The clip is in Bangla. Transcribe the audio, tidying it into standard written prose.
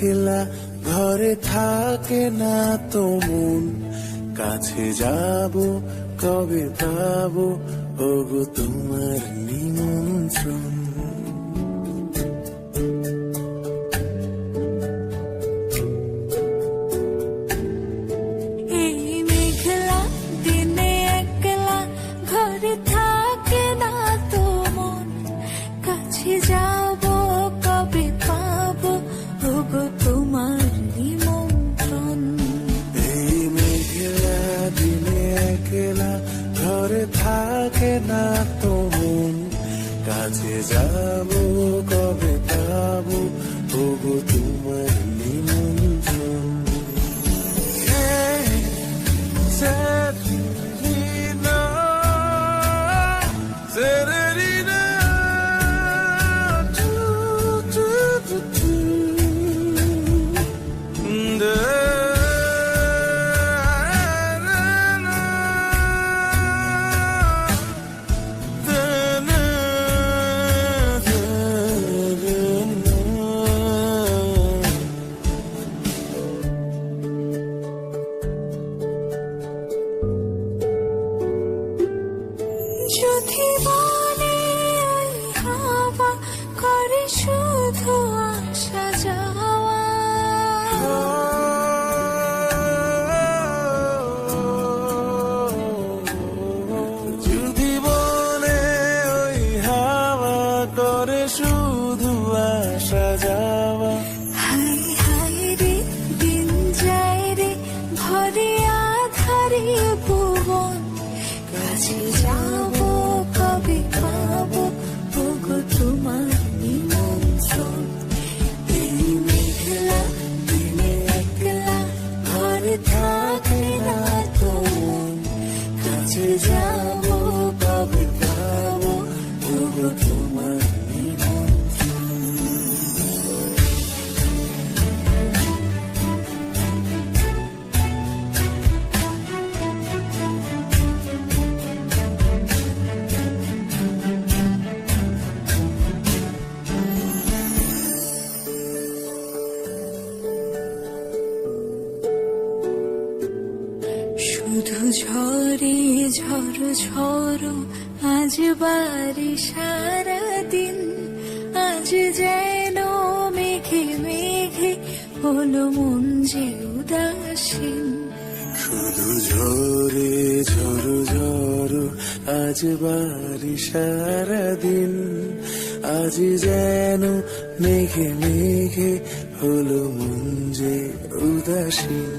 মেঘলা ঘরে থাকে না তো মন, কাছে যাব কবে পাবো ওগো তোমার নিমন্ত্রণ। এই মেঘলা দিনে একলা ঘরে থাকে না তো মন, কাছে যাব কবে পাবো ওগো তোমার নিমন্ত্রণ। এই মেঘলা দিনে একলা ঘরে থাকে না তো মন, কাছে যাব কবে পাবো ওগো তোমার নিমন্ত্রণ। Serena, Serena, do, do, do, do. যদি বলে ওই হাওয়া করে শুধু আসা যাওয়া, যদি বলে ওই হাওয়া করে শুধু আসা যাওয়া, হাই হাই রে দিন যায় রে ভরে আধারে ভুবন, কাছে যাব কবে পাবো ওগো তোমার নিমন্ত্রণ। এই মেঘলা দিনে একলা ঘরে থাকে না তো মন, কাছে যাব কবে পাবো ওগো তোমার নিমন্ত্রণ। শুধু ঝরে ঝড়ো ঝড়ো আজ বাড়ি সারাদিন, আজ যেন মেঘে মেঘে হলো মন যে উদাসীন। শুধু ঝরে ঝড়ো ঝড়ো আজ বাড়ি সারাদিন, আজ যেন মেঘে মেঘে হলো মন যে উদাসীন।